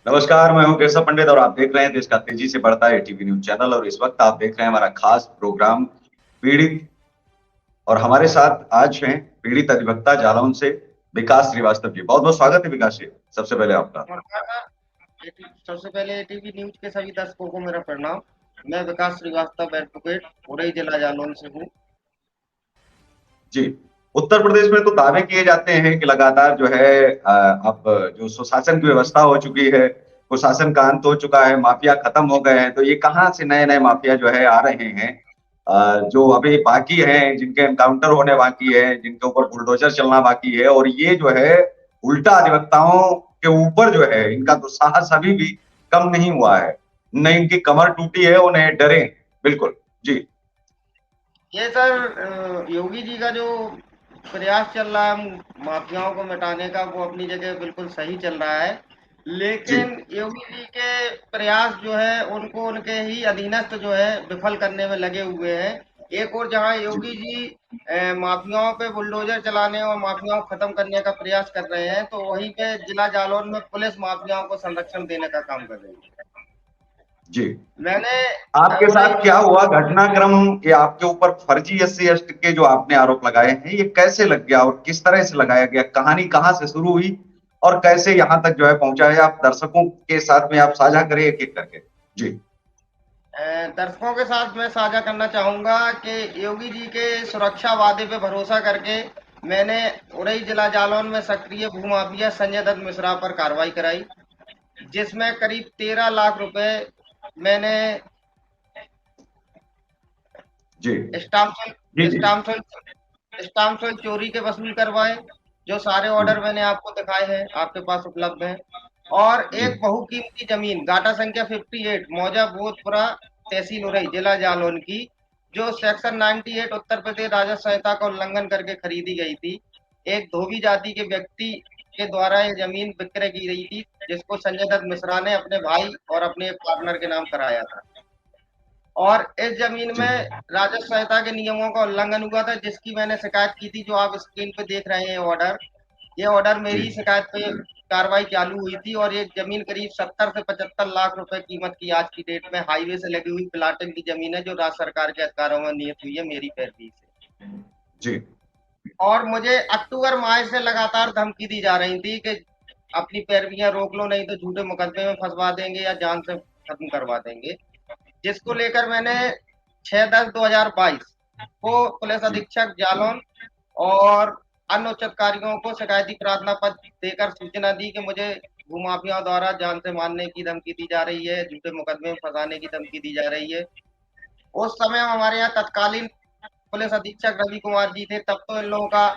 नमस्कार, मैं हूं केशव पंडित और आप देख रहे हैं देश का तेजी से बढ़ता है टीवी न्यूज चैनल। और इस वक्त आप देख रहे हैं हमारा खास प्रोग्राम पीड़ित। और हमारे साथ आज हैं पीड़ित अधिवक्ता जालौन से विकास श्रीवास्तव जी। बहुत बहुत स्वागत है विकास जी, सबसे पहले आपका। सबसे पहले एटीवी न्यूज के सभी दर्शकों को मेरा प्रणाम। मैं विकास श्रीवास्तव एडवोकेट उड़ई जिला जालौन से हूँ। जी, उत्तर प्रदेश में तो दावे किए जाते हैं कि लगातार जो है अब जो सुशासन की व्यवस्था हो चुकी है, कुशासन का अंत हो चुका है, माफिया खत्म हो गए हैं। तो ये कहाँ से नए नए माफिया जो है आ रहे हैं? जो अभी बाकी हैं, जिनके एनकाउंटर होने बाकी है, जिनके ऊपर बुलडोजर चलना बाकी है, और ये जो है उल्टा अधिवक्ताओं के ऊपर जो है इनका तो साहस अभी भी कम नहीं हुआ है। न इनकी कमर टूटी है और न डरे। बिल्कुल जी। ये सर योगी जी का जो प्रयास चल रहा है माफियाओं को मिटाने का, वो अपनी जगह बिल्कुल सही चल रहा है। जी लेकिन योगी जी के प्रयास जो है उनको उनके ही अधीनस्थ जो है विफल करने में लगे हुए हैं। एक और जहां जी योगी जी माफियाओं पे बुलडोजर चलाने और माफियाओं को खत्म करने का प्रयास कर रहे हैं, तो वहीं पे जिला जालौन में पुलिस माफियाओं को संरक्षण देने का काम कर रही है। जी। मैंने आपके उड़ई साथ क्या हुआ घटनाक्रम? ये आपके ऊपर फर्जी एससी एसटी के जो आपने आरोप लगाए हैं, ये कैसे लग गया और किस तरह से लगाया गया? कहानी कहाँ से शुरू हुई और कैसे यहाँ तक जो है पहुंचा है? आप दर्शकों के साथ में आप साझा करें एक एक करके। जी दर्शकों के साथ मैं साझा करना चाहूंगा कि योगी जी के सुरक्षा वादे पे भरोसा करके मैंने उड़ई जिला जालौन में सक्रिय भूमाफिया संजय दत्त मिश्रा पर कार्रवाई कराई, जिसमें करीब 13 लाख रुपए मैंने जी स्टाम्प जी जी। स्टाम्प स्टाम्प चोरी के वसूल करवाए। जो सारे ऑर्डर मैंने आपको दिखाए हैं, आपके पास उपलब्ध हैं। और जी एक बहुकीमती जमीन गाटा संख्या 58 मौजा बोधपुरा तहसील उरई जिला जालौन की, जो सेक्शन 98 उत्तर प्रदेश राजस्व संहिता का उल्लंघन करके खरीदी गई थी। एक धोबी जाति के व्यक्ति के द्वारा ये जमीन विक्रय की गई थी, जिसको संजय दत्त मिश्रा ने अपने भाई और अपने पार्टनर के नाम कराया था। और इस जमीन जी में राजस्व संहिता के नियमों का उल्लंघन हुआ था, जिसकी मैंने शिकायत की थी। जो आप स्क्रीन पे देख रहे हैं ऑर्डर, ये ऑर्डर जी मेरी शिकायत पे कार्रवाई चालू हुई थी। और ये जमीन करीब 70 से 75 लाख रुपए कीमत की आज की डेट में हाईवे से लगी हुई प्लाटिंग की जमीन है, जो राज्य सरकार के अधिकारों में नियत हुई है मेरी पैरवी से। जी और मुझे अक्टूबर माह से लगातार धमकी दी जा रही थी कि अपनी पैरवियां रोक लो, नहीं तो झूठे मुकदमे में फंसवा देंगे या जान से खत्म करवा देंगे। जिसको लेकर मैंने 6/10/2022 को पुलिस जी अधीक्षक जालौन और अन्य उच्च अधिकारियों को शिकायती प्रार्थना पत्र देकर सूचना दी कि मुझे भूमाफियाओं द्वारा जान से मारने की धमकी दी जा रही है, झूठे मुकदमे में फंसाने की धमकी दी जा रही है। उस समय हमारे यहाँ तत्कालीन पुलिस अधीक्षक रवि कुमार जी थे। तब तो इन लोगों का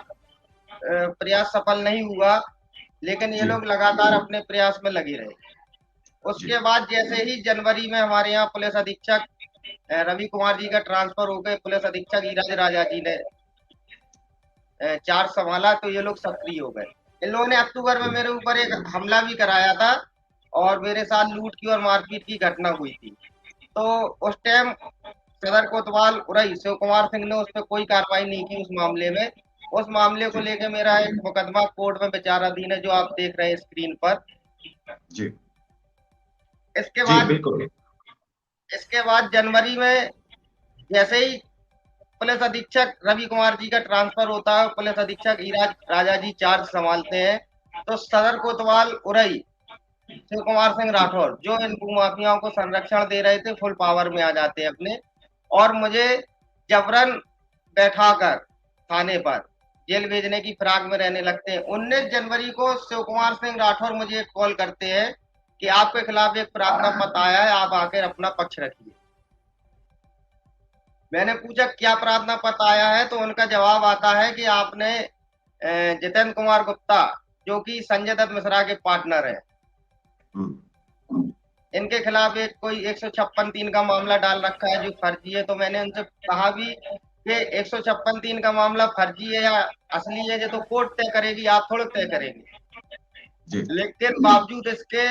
प्रयास सफल नहीं हुआ, लेकिन ये जी लोग लगातार अपने प्रयास में लगे रहे। जी उसके बाद जैसे ही जनवरी में हमारे यहाँ पुलिस अधीक्षक रवि कुमार जी का ट्रांसफर हो गए, पुलिस अधीक्षक ईराज राजा जी ने चार्ज संभाला, तो ये लोग सक्रिय हो गए। इन लोगों ने अक्टूबर में मेरे ऊपर एक हमला भी कराया था और मेरे साथ लूट की और मारपीट की घटना हुई थी। तो उस टाइम सदर कोतवाल उरई शिव कुमार सिंह ने उस पर कोई कार्रवाई नहीं की उस मामले में। उस मामले को जी लेकर मेरा एक मुकदमा कोर्ट में विचाराधीन है, जो आप देख रहे हैं स्क्रीन पर। जी इसके जी बाद बिल्कुल। इसके बाद जनवरी में जैसे ही पुलिस अधीक्षक रवि कुमार जी का ट्रांसफर होता है, पुलिस अधीक्षक ईराज राजा जी चार्ज संभालते हैं, तो सदर कोतवाल उरई शिव कुमार सिंह जी राठौर, जो इन भूमाफियाओं को संरक्षण दे रहे थे, फुल पावर में आ जाते हैं अपने। और मुझे जबरन बैठाकर थाने पर जेल भेजने की फिराक में रहने लगते हैं। 19 जनवरी को शिव कुमार सिंह राठौर मुझे एक कॉल करते हैं कि आपके खिलाफ एक प्रार्थना पत्र आया है, आप आकर अपना पक्ष रखिए। मैंने पूछा क्या प्रार्थना पत्र आया है, तो उनका जवाब आता है कि आपने जितेंद्र कुमार गुप्ता, जो कि संजय दत्त मिश्रा के पार्टनर है, हम्म, इनके खिलाफ एक कोई 156(3) का मामला डाल रखा है, जो फर्जी है। तो मैंने उनसे कहा भी कि 156(3) का मामला फर्जी है या असली है, ये तो कोर्ट तय करेगी, आप थोड़े तय करेंगे। जी लेकिन बावजूद इसके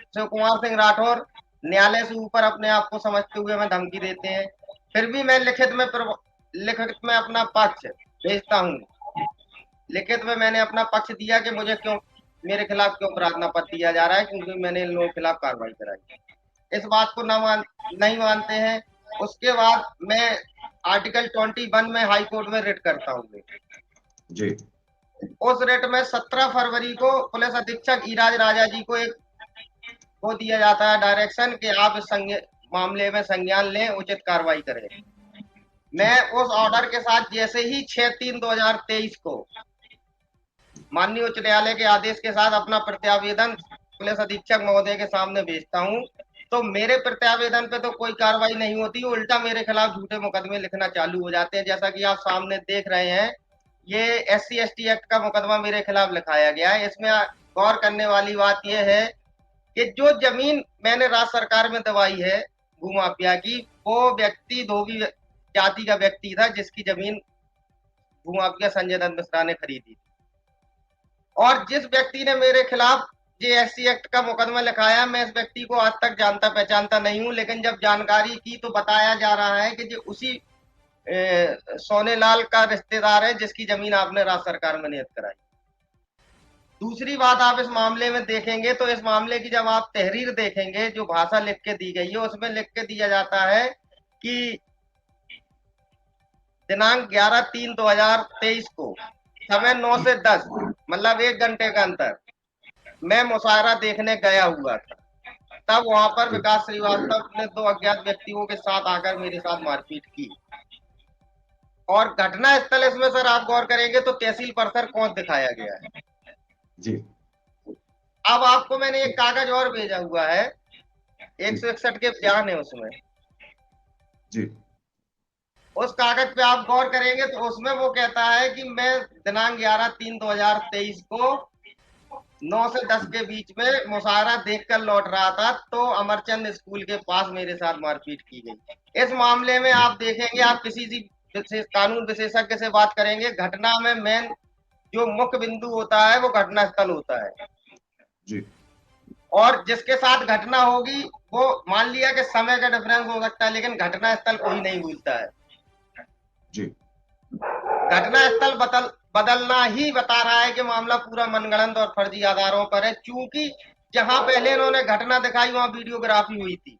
शिव कुमार सिंह राठौर न्यायालय से ऊपर अपने आप को समझते हुए हमें धमकी देते हैं। फिर भी मैं लिखित में अपना पक्ष भेजता हूँ। लिखित में मैंने अपना पक्ष दिया कि मुझे क्यों मेरे खिलाफ क्यों प्रार्थना पत्र दिया जा रहा है, क्योंकि मैंने इन लोगों के खिलाफ कार्रवाई कराई। इस बात को नहीं मानते हैं। उसके बाद मैं आर्टिकल 21 में हाई कोर्ट में रिट करता हूँ। जी उस रिट में 17 फरवरी को पुलिस अधीक्षक ईराज राजा जी को एक वो दिया जाता है डायरेक्शन कि आप इस मामले में संज्ञान लें, उचित कार्रवाई करें। मैं उस ऑर्डर के साथ जैसे ही 6/3/2023 को माननीय उच्च न्यायालय के आदेश के साथ अपना प्रत्यावेदन पुलिस अधीक्षक महोदय के सामने भेजता हूँ, तो मेरे प्रत्यावेदन पे तो कोई कार्रवाई नहीं होती, उल्टा मेरे खिलाफ झूठे मुकदमे लिखना चालू हो जाते हैं। जैसा कि आप सामने देख रहे हैं, ये SC/ST एक्ट का मुकदमा मेरे खिलाफ लिखाया गया है। इसमें गौर करने वाली बात यह है कि जो जमीन मैंने राज्य सरकार में दबाई है भूमाफिया की, वो व्यक्ति धोबी जाति का व्यक्ति था, जिसकी जमीन भूमाफिया संजय दत्त मिश्रा ने खरीदी। और जिस व्यक्ति ने मेरे खिलाफ JSC एक्ट का मुकदमा लिखाया, मैं इस व्यक्ति को आज तक जानता पहचानता नहीं हूं, लेकिन जब जानकारी की तो बताया जा रहा है कि जो उसी सोनेलाल का रिश्तेदार है, जिसकी जमीन आपने राज्य सरकार में नियत कराई। दूसरी बात आप इस मामले में देखेंगे तो इस मामले की जब आप तहरीर देखेंगे, जो भाषा लिख के दी गई है, उसमें लिख के दिया जाता है कि दिनांक 11/3/2023 को समय 9 से 10, मतलब 1 घंटे का अंतर, मैं मुशायरा देखने गया हुआ था। तब वहां पर विकास श्रीवास्तव ने 2 अज्ञात व्यक्तियों के साथ आकर मेरे साथ मारपीट की। और घटना स्थल इसमें सर आप गौर करेंगे तो तहसील परिसर कोंच दिखाया गया है। जी अब आपको मैंने एक कागज और भेजा हुआ है, 161 के बयान है उसमें। जी उस कागज पे आप गौर करेंगे तो उसमें वो कहता है कि मैं दिनांक 11/3/2023 को 9 से 10 के बीच में मुशायरा देखकर लौट रहा था, तो अमरचंद स्कूल के पास मेरे साथ मारपीट की गई। इस मामले में आप देखेंगे, आप किसी भी कानून विशेषज्ञ से बात करेंगे, घटना में मेन जो मुख्य बिंदु होता है वो घटना स्थल होता है। जी और जिसके साथ घटना होगी वो मान लिया कि समय का डिफरेंस हो सकता है, लेकिन घटना स्थल कोई नहीं भूलता है। जी घटना स्थल बदलना ही बता रहा है कि मामला पूरा मनगढ़ंत और फर्जी आधारों पर है, चूंकि जहां पहले इन्होंने घटना दिखाई वहां वीडियोग्राफी हुई थी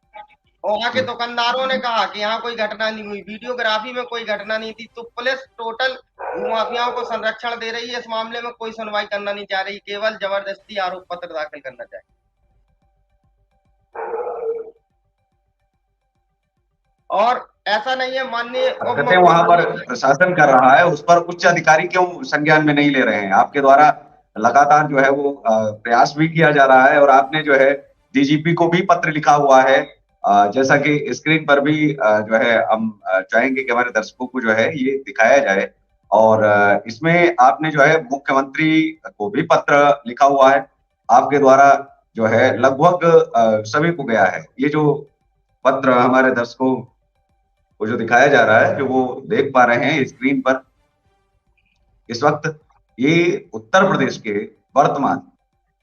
और वहां के जी दुकानदारों ने कहा कि यहाँ कोई घटना नहीं हुई, वीडियोग्राफी में कोई घटना नहीं थी। तो पुलिस टोटल भूमाफियाओं को संरक्षण दे रही है, इस मामले में कोई सुनवाई करना नहीं चाह रही, केवल जबरदस्ती आरोप पत्र दाखिल करना चाहिए। और ऐसा नहीं है, माननीय उप हरकतें वहां पर मुख्यमंत्री प्रशासन कर रहा है, उस पर उच्च अधिकारी क्यों संज्ञान में नहीं ले रहे हैं? आपके द्वारा लगातार जो है वो प्रयास भी किया जा रहा है और आपने जो है DGP को भी पत्र लिखा हुआ है। जैसा कि स्क्रीन पर भी जो है हम चाहेंगे कि हमारे दर्शकों को जो है ये दिखाया जाए। और इसमें आपने जो है मुख्यमंत्री को भी पत्र लिखा हुआ है आपके द्वारा, जो है लगभग सभी को गया है। ये जो पत्र हमारे दर्शकों वो जो दिखाया जा रहा है, जो वो देख पा रहे हैं स्क्रीन पर इस वक्त, ये उत्तर प्रदेश के वर्तमान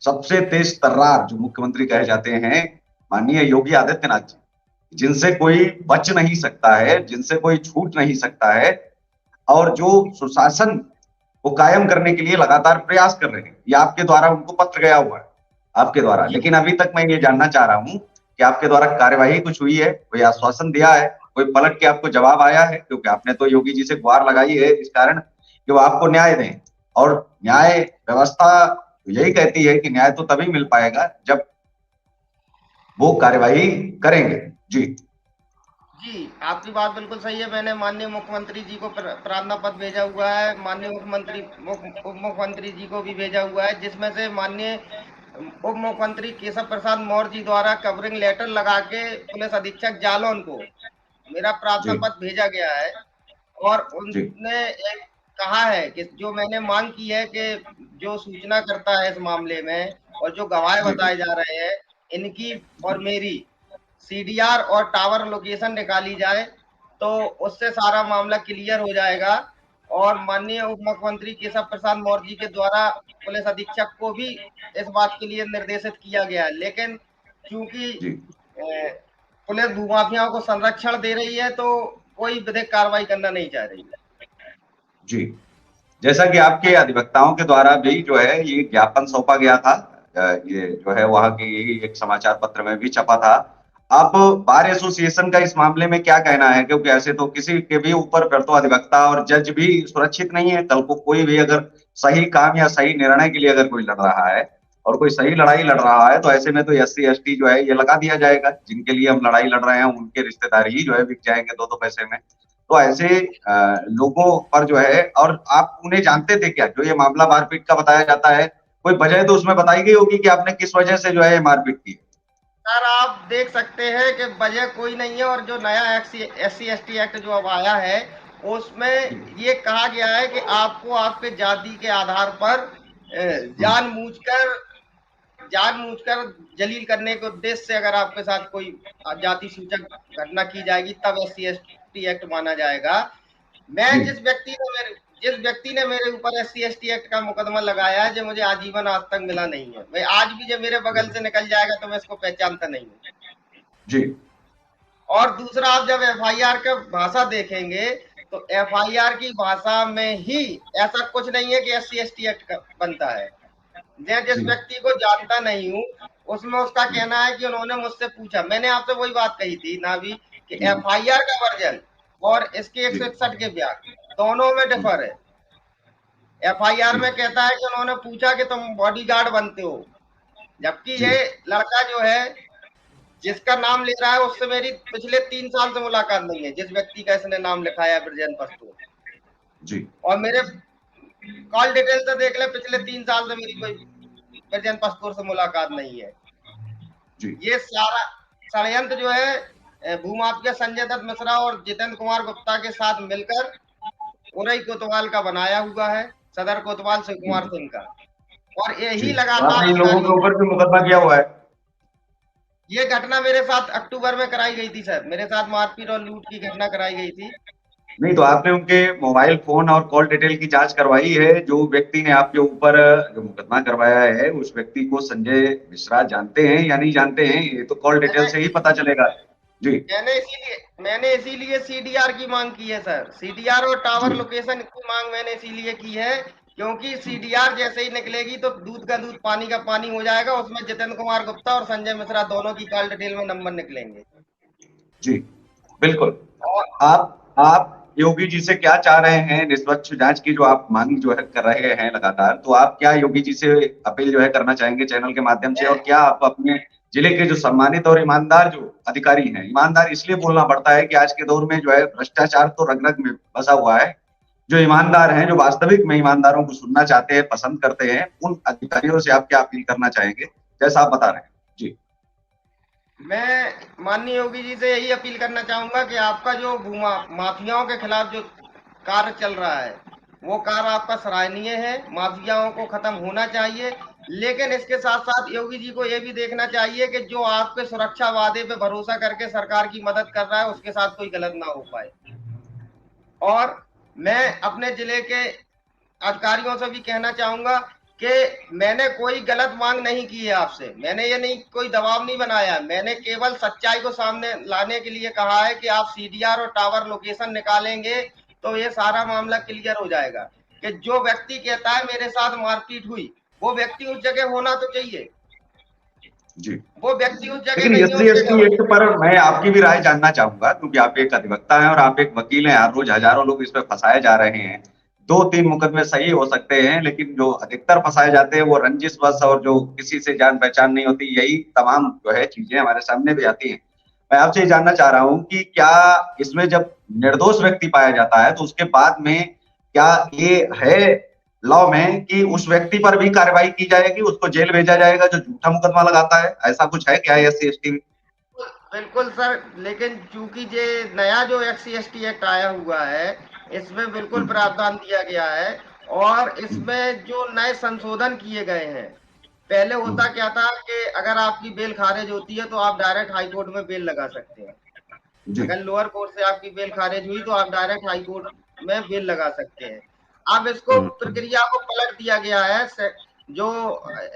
सबसे तेज तर्रार जो मुख्यमंत्री कहे जाते हैं माननीय योगी आदित्यनाथ जी, जिनसे कोई बच नहीं सकता है, जिनसे कोई छूट नहीं सकता है और जो सुशासन को कायम करने के लिए लगातार प्रयास कर रहे हैं। ये आपके द्वारा उनको पत्र गया हुआ है आपके द्वारा, लेकिन अभी तक मैं ये जानना चाह रहा हूं कि आपके द्वारा कार्यवाही कुछ हुई है, कोई आश्वासन दिया है, कोई पलट के आपको जवाब आया है? क्योंकि आपने तो योगी जी से गुहार लगाई है इस कारण कि वो आपको न्याय दें, और न्याय व्यवस्था यही कहती है कि न्याय तो तभी मिल पाएगा जब वो कार्यवाही करेंगे। जी जी, आपकी बात बिल्कुल सही है। मैंने माननीय मुख्यमंत्री जी को प्रार्थना पत्र भेजा हुआ है, माननीय उप मुख्यमंत्री जी को भी भेजा हुआ है, जिसमें से माननीय उप मुख्यमंत्री केशव प्रसाद मौर्य जी द्वारा कवरिंग लेटर लगा के पुलिस अधीक्षक जालौन को मेरा प्रार्थना जी पत्र भेजा गया है। और जी उन्होंने एक कहा है कि जो मैंने मांग की है कि जो सूचना करता है इस मामले में और जो गवाह जी बताए जा रहे हैं, इनकी और मेरी CDR और टावर लोकेशन निकाली जाए, तो उससे सारा मामला क्लियर हो जाएगा। और माननीय उप मुख्यमंत्री केशव प्रसाद मौर्य जी के द्वारा पुलिस अधीक्षक को भी इस बात के लिए निर्देशित किया गया है, लेकिन चूंकि जी पुलिस भूमाफियाओं को संरक्षण दे रही है, तो कोई विधिक कार्रवाई करना नहीं चाह रही है। जी जैसा कि आपके अधिवक्ताओं के द्वारा भी जो है ये ज्ञापन सौंपा गया था, ये जो है वहां की एक समाचार पत्र में भी छपा था। अब बार एसोसिएशन का इस मामले में क्या कहना है? क्योंकि ऐसे तो किसी के भी ऊपर फिर तो अधिवक्ता और जज भी सुरक्षित नहीं है। कल को कोई भी अगर सही काम या सही निर्णय के लिए अगर कोई लड़ रहा है और कोई सही लड़ाई लड़ रहा है, तो ऐसे में तो एससी एसटी जो है ये लगा दिया जाएगा। जिनके लिए हम लड़ाई लड़ रहे हैं उनके रिश्तेदार ही जो है बिक जाएंगे दो दो पैसे में। तो ऐसे लोगों पर जो है, और आप उन्हें जानते थे क्या? जो ये मामला मारपीट का बताया जाता है, कोई वजह तो उसमें बताई गई होगी कि आपने किस वजह से जो है मारपीट की? सर आप देख सकते हैं कि वजह कोई नहीं है, और जो नया SC ST एक्ट जो अब आया है उसमें ये कहा गया है कि आपको आपके जाति के आधार पर जानबूझकर जानबूझकर जलील करने के उद्देश्य से अगर आपके साथ कोई जाति सूचक घटना की जाएगी तब SC ST एक्ट माना जाएगा। मैं जी जिस व्यक्ति ने मेरे ऊपर SC ST एक्ट का मुकदमा लगाया है, जो मुझे आजीवन आज तक मिला नहीं है। भाई आज भी जब मेरे बगल से निकल जाएगा तो मैं इसको पहचानता नहीं हूँ। जी और दूसरा, आप जब FIR का भाषा देखेंगे तो FIR की भाषा में ही ऐसा कुछ नहीं है कि SC ST एक्ट बनता है। मैं जिस जी व्यक्ति को जानता नहीं हूँ उसमें उसका कहना है कि उन्होंने मुझसे पूछा। मैंने आपसे वही बात कही थी ना भी कि जी FIR का वर्जन और इसके जी 161 के बयान दोनों में डिफर है। FIR जी में कहता है कि उन्होंने पूछा कि तुम बॉडीगार्ड बनते हो, जबकि जी ये लड़का जो है जिसका नाम ले रहा है उससे मेरी पिछले 3 साल से मुलाकात नहीं है, जिस व्यक्ति का इसने नाम लिखाया है ब्रजेन पस्तून। जी और मेरे कॉल डिटेल से देख ले, पिछले 3 साल से मेरी कोई ब्रजेन पस्तूर से मुलाकात नहीं है। जी ये सारा षड्यंत्र जो है भूमाफिया संजय दत्त मिश्रा और जितेंद्र कुमार गुप्ता के साथ मिलकर उरई कोतवाल का बनाया हुआ है, सदर कोतवाल शिव जी कुमार सिंह का। और जी। यही तो लगातार आपने इन लोगों जारी के ऊपर भी मुकदमा किया हुआ है? ये घटना मेरे साथ अक्टूबर में कराई गई थी सर। मेरे साथ मारपीट और लूट की घटना कराई गई थी। नहीं, तो आपने उनके मोबाइल फोन और कॉल डिटेल की जांच करवाई है? जो व्यक्ति ने आपके ऊपर जो मुकदमा करवाया है उस व्यक्ति को संजय मिश्रा जानते हैं या नहीं जानते हैं? ये तो कॉल डिटेल मैंने से ही पता चलेगा। जी मैंने इसीलिए CDR की मांग की है सर। CDR और टावर जी लोकेशन की मांग मैंने इसीलिए की है क्योंकि CDR जैसे ही निकलेगी तो दूध का दूध पानी का पानी हो जाएगा। उसमें जितेंद्र कुमार गुप्ता और संजय मिश्रा दोनों की कॉल डिटेल में नंबर निकलेंगे। जी बिल्कुल। और आप योगी जी से क्या चाह रहे हैं? निष्पक्ष जांच की जो आप मांग जो है कर रहे हैं लगातार, तो आप क्या योगी जी से अपील जो है करना चाहेंगे चैनल के माध्यम से? मैं और क्या आप अपने जिले के जो सम्मानित और ईमानदार जो अधिकारी हैं, ईमानदार इसलिए बोलना पड़ता है कि आज के दौर में जो है भ्रष्टाचार तो रग रग में बसा हुआ है। जो ईमानदार हैं, जो वास्तविक में ईमानदारों को सुनना चाहते हैं, पसंद करते हैं, उन अधिकारियों से आप क्या अपील करना चाहेंगे जैसा आप बता रहे हैं? जी मैं माननीय योगी जी से यही अपील करना चाहूंगा कि आपका जो भूमा माफियाओं के खिलाफ जो कार्य चल रहा है वो कार्य आपका सराहनीय है। माफियाओं को खत्म होना चाहिए, लेकिन इसके साथ साथ योगी जी को ये भी देखना चाहिए कि जो आपके सुरक्षा वादे पे भरोसा करके सरकार की मदद कर रहा है उसके साथ कोई गलत ना हो पाए। और मैं अपने जिले के अधिकारियों से भी कहना चाहूंगा कि मैंने कोई गलत मांग नहीं की है आपसे। मैंने ये नहीं कोई दबाव नहीं बनाया। मैंने केवल सच्चाई को सामने लाने के लिए कहा है कि आप CDR और टावर लोकेशन निकालेंगे तो ये सारा मामला क्लियर हो जाएगा कि जो व्यक्ति कहता है मेरे साथ मारपीट हुई वो व्यक्ति उस जगह होना तो चाहिए। जी। वो व्यक्ति उस जगह लेकिन नहीं है एससी उसके एसटी घर। एक्ट पर मैं आपकी भी राय जानना चाहूंगा, क्योंकि आप एक अधिवक्ता हैं और आप एक वकील हैं। हर रोज हजारों लोग इस पे फंसाए जा रहे हैं। दो तीन मुकदमे सही हो सकते हैं, लेकिन जो अधिकतर फंसाए जाते हैं वो रंजिश बस और जो किसी से जान पहचान नहीं होती, यही तमाम जो है चीजें हमारे सामने भी आती हैं। मैं आपसे ये जानना चाह रहा हूँ कि क्या इसमें जब निर्दोष व्यक्ति पाया जाता है तो उसके बाद में क्या ये है लॉ में कि उस व्यक्ति पर भी कार्रवाई की जाएगी, उसको जेल भेजा जाएगा जो झूठा मुकदमा लगाता है? ऐसा कुछ है क्या एससी एसटी में? बिल्कुल सर, लेकिन चूंकि ये नया जो SC ST एक्ट आया हुआ है इसमें बिल्कुल हम्म, प्रावधान दिया गया है। और हम्म, इसमें जो नए संशोधन किए गए हैं, पहले होता हम्म, क्या था कि अगर आपकी बेल खारिज होती है तो आप डायरेक्ट हाई कोर्ट में बेल लगा सकते हैं। जी अगर लोअर कोर्ट से आपकी बेल खारिज हुई तो आप डायरेक्ट हाई कोर्ट में बेल लगा सकते हैं। अब इसको प्रक्रिया को पलट दिया गया है। जो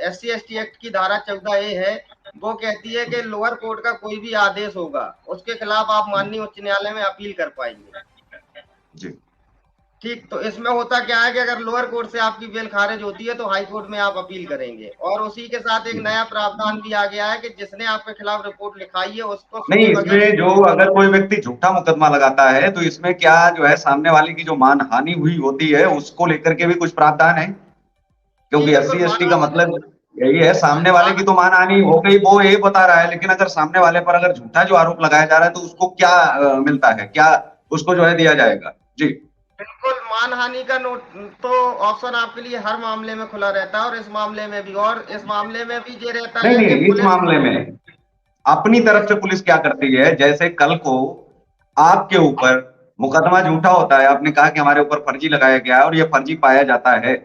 SC ST एक्ट की धारा 14A है वो कहती है कि लोअर कोर्ट का कोई भी आदेश होगा उसके खिलाफ आप माननीय उच्च न्यायालय में अपील कर पाएंगे। जी ठीक, तो इसमें होता क्या है कि अगर लोअर कोर्ट से आपकी बेल खारिज होती है तो हाई कोर्ट में आप अपील करेंगे, और उसी के साथ एक नया प्रावधान भी आ गया है कि जिसने आपके खिलाफ रिपोर्ट लिखाई है उसको नहीं, सुने बगैर इसमें जो अगर कोई व्यक्ति झूठा मुकदमा लगाता है तो इसमें क्या जो है सामने वाले की जो मानहानि हुई होती है उसको लेकर के भी कुछ प्रावधान है, जी क्योंकि बिल्कुल एससी एसटी का मानहानि मतलब यही है, मान, सामने वाले मान की तो मानहानि हो गई वो ये बता रहा है, लेकिन अगर सामने वाले पर अगर झूठा जो आरोप लगाया जा रहा है तो उसको क्या मिलता है, क्या उसको जो है दिया जाएगा। जी बिल्कुल मानहानि का नोट तो ऑप्शन आपके लिए हर मामले में खुला रहता है, और इस मामले में भी, और इस मामले में भी ये रहता नहीं है कि नहीं, इस पुलिस मामले में अपनी तरफ पुलिस से पुलिस क्या करती है, जैसे कल को आपके ऊपर मुकदमा झूठा होता है, आपने कहा कि हमारे ऊपर फर्जी लगाया गया है और ये फर्जी पाया जाता है,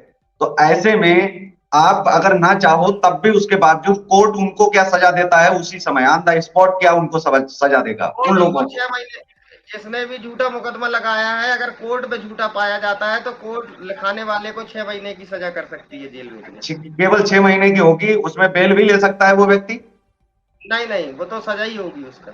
तो ऐसे में आप अगर ना चाहो तब भी उसके बावजूद कोर्ट उनको क्या सजा देता है, उसी समय ऑन द स्पॉट क्या उनको सजा देगा उन कोर्ट उनको लोगों को। 6 महीने, जिसने भी झूठा मुकदमा लगाया है अगर कोर्ट में झूठा पाया जाता है तो कोर्ट लिखाने वाले को 6 महीने की सजा कर सकती है जेल भेजने की। केवल 6 महीने की होगी, उसमें बेल भी ले सकता है वो व्यक्ति। नहीं नहीं, वो तो सजा ही होगी उसका।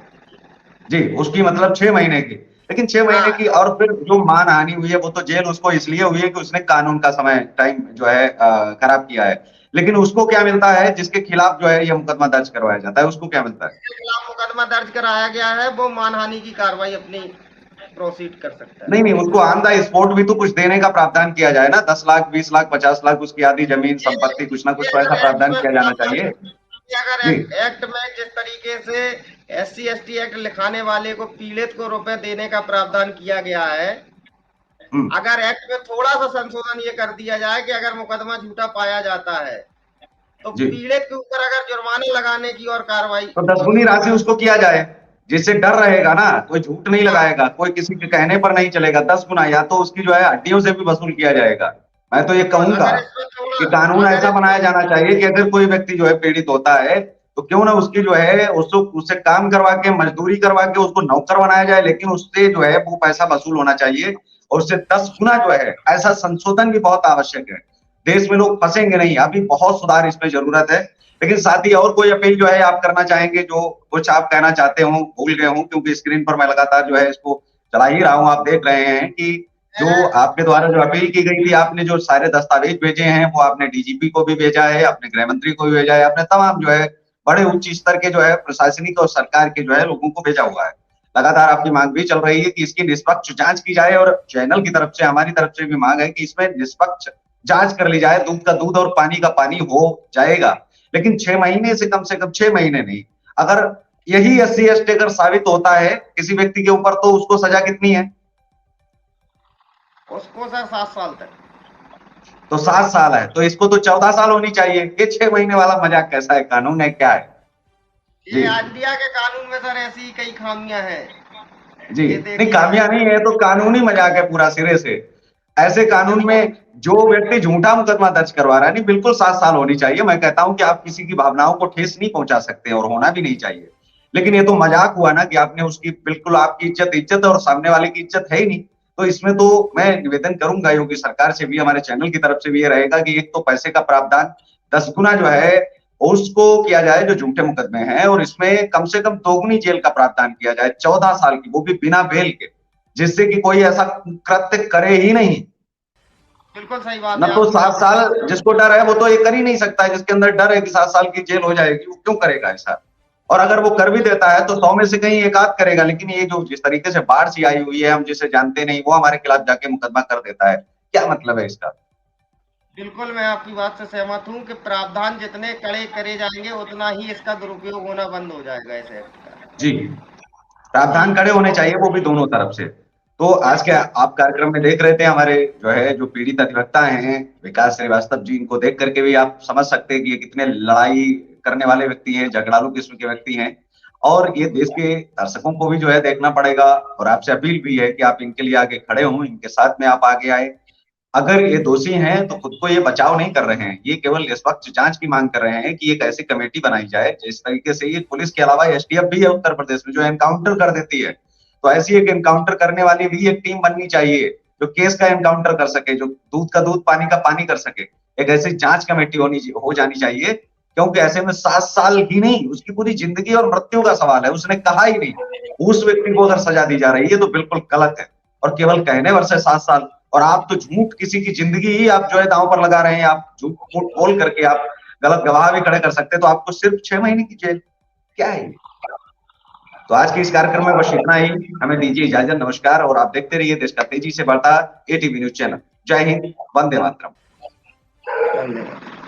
जी, उसकी मतलब 6 महीने की, लेकिन 6 महीने हाँ, की, और फिर जो मानहानि हुई है वो तो जेल उसको इसलिए हुई है कि उसने कानून का समय टाइम जो है खराब किया है, लेकिन उसको क्या मिलता है जिसके खिलाफ जो है ये मुकदमा दर्ज करवाया जाता है, उसको क्या मिलता है। जिसके खिलाफ मुकदमा दर्ज कराया गया है वो मानहानि की कार्रवाई अपनी प्रोसीड कर सकता है। नहीं नहीं, उसको ऑन द स्पॉट भी तो कुछ देने का प्रावधान किया जाए ना, 10 लाख 20 लाख 50 लाख उसकी आधी जमीन ये संपत्ति कुछ ना कुछ ये तो ऐसा अगर एक्ट प्रावधान में किया जाना प्रावधान, चाहिए। ये अगर जी। एक्ट में जिस तरीके से SC ST एक्ट लिखाने वाले को पीड़ित को रुपए देने का प्रावधान किया गया है, हम्म। अगर एक्ट में थोड़ा सा संशोधन ये कर दिया जाए कि अगर मुकदमा झूठा पाया जाता है तो जी, पीड़ित के ऊपर अगर जुर्माने लगाने की और कार्रवाई तो 10 गुनी राशि उसको किया जाए, जिससे डर रहेगा ना, कोई झूठ नहीं हाँ, लगाएगा, कोई किसी के कहने पर नहीं चलेगा, 10 गुना या तो उसकी जो है हड्डियों से भी वसूल किया जाएगा। मैं तो ये बिल्कुल कहूंगा अगर इसमें थोड़ा, कि कानून अगर ऐसा बनाया इसमें जाना चाहिए कि अगर कोई व्यक्ति जो है पीड़ित होता है तो क्यों ना उसकी जो है उसको उससे काम करवा के मजदूरी करवा के उसको नौकर बनाया जाए, लेकिन उससे जो है वो पैसा वसूल होना चाहिए, और उससे 10 गुना जो है, ऐसा संशोधन भी बहुत आवश्यक है। देश में लोग फंसेंगे नहीं, अभी बहुत सुधार इसमें जरूरत है। लेकिन साथ ही और कोई अपील जो है आप करना चाहेंगे, जो कुछ आप कहना चाहते हो, भूल गए हो, क्योंकि स्क्रीन पर मैं लगातार जो है इसको चला ही रहा हूं, आप देख रहे हैं कि जो आपके द्वारा जो अपील की गई थी, आपने जो सारे दस्तावेज भेजे हैं वो आपने डीजीपी को भी भेजा है, अपने गृह मंत्री को भी भेजा है, आपने तमाम जो है बड़े उच्च स्तर के जो है प्रशासनिक और सरकार के जो है लोगों को भेजा हुआ है। लगातार आपकी मांग भी चल रही है कि इसकी निष्पक्ष जांच की जाए, और चैनल की तरफ से हमारी तरफ से भी मांग है कि इसमें निष्पक्ष जांच कर ली जाए, दूध का दूध और पानी का पानी हो जाएगा, लेकिन 6 महीने से कम 6 महीने नहीं। अगर यही SC ST अगर साबित होता है किसी व्यक्ति के ऊपर तो उसको सजा कितनी है, उसको सर 7 साल तक। तो 7 साल है, तो इसको तो 14 साल होनी चाहिए। ये 6 महीने वाला मजाक कैसा है, कानून है क्या है। जी ये इंडिया के कानून में सर ऐसी कई खामियां हैं, जी, ये नहीं देखिए कामयाब नहीं है तो कानूनी मजाक है पूरा सिरे से। ऐसे कानून बिल्कुल में जो व्यक्ति झूठा मुकदमा दर्ज करवा रहा है, नहीं बिल्कुल 7 साल होनी चाहिए। मैं कहता हूं कि आप किसी की भावनाओं को ठेस नहीं पहुंचा सकते और होना भी नहीं चाहिए, लेकिन ये तो मजाक हुआ ना कि आपने उसकी बिल्कुल, आपकी इज्जत इज्जत और सामने वाले की इज्जत है ही नहीं। तो इसमें तो मैं निवेदन करूंगा योगी सरकार से भी, हमारे चैनल की तरफ से भी ये रहेगा कि एक तो पैसे का प्रावधान 10 गुना जो है उसको किया जाए जो झूठे मुकदमे हैं, और इसमें कम से कम 2 गुनी जेल का प्रावधान किया जाए, 14 साल की, वो भी बिना बेल के, जिससे कि कोई ऐसा कृत्य करे ही नहीं। बिल्कुल सही बात न है तो आपकी, सात आपकी साल बात। जिसको डर है वो तो ये कर ही नहीं सकता है, जिसके अंदर डर है कि 7 साल की जेल हो जाएगी वो क्यों करेगा ऐसा। और अगर वो कर भी देता है तो 100 में से कहीं एक आध करेगा, लेकिन ये जो जिस तरीके से बाढ़ सी आई हुई है, हम जिसे जानते नहीं, वो हमारे खिलाफ जाके मुकदमा कर देता है, क्या मतलब है इसका। बिल्कुल मैं आपकी बात से सहमत हूं कि प्रावधान जितने कड़े करे जाएंगे उतना ही इसका दुरुपयोग होना बंद हो जाएगा इस एक्ट का। जी, जी प्रावधान कड़े होने चाहिए वो भी दोनों तरफ से। तो आज के बिल्कुल आप कार्यक्रम में देख रहे थे हमारे जो है जो पीड़ित अधिवक्ता हैं विकास श्रीवास्तव जी, इनको देख करके भी आप समझ सकते हैं कि ये कितने लड़ाई करने वाले व्यक्ति हैं, झगड़ालू किस्म के व्यक्ति हैं, और ये देश के दर्शकों को भी जो है देखना पड़ेगा, और आपसे अपील भी है कि आप इनके लिए आगे खड़े हों, इनके साथ में आप आगे आए। अगर ये दोषी हैं तो खुद को ये बचाव नहीं कर रहे हैं, ये केवल निष्पक्ष जांच की मांग कर रहे हैं कि एक ऐसी कमेटी बनाई जाए जिस तरीके से, ये पुलिस के अलावा STF भी है उत्तर प्रदेश में जो एनकाउंटर कर देती है, तो ऐसी एक एनकाउंटर करने वाली भी एक टीम बननी चाहिए जो केस का एनकाउंटर कर सके, जो दूध का दूध पानी का पानी कर सके। एक ऐसी जांच कमेटी हो जानी चाहिए, क्योंकि ऐसे में 7 साल ही नहीं, उसकी पूरी जिंदगी और मृत्यु का सवाल है, उसने कहा ही नहीं। उस व्यक्ति को अगर सजा दी जा रही है तो बिल्कुल गलत है, और केवल कहने भर से 7 साल, और आप तो झूठ, किसी की जिंदगी ही आप जो है दांव पर लगा रहे हैं। आप झूठ मूठ बोल करके आप गलत गवाह भी खड़े कर सकते हैं, तो आपको सिर्फ 6 महीने की जेल, क्या है ये? तो आज के इस कार्यक्रम में बस इतना ही। हमें दीजिए इजाजत, नमस्कार। और आप देखते रहिए देश का तेजी से बढ़ता एटीवी न्यूज चैनल। जय हिंद, वंदे मातरम। धन्यवाद।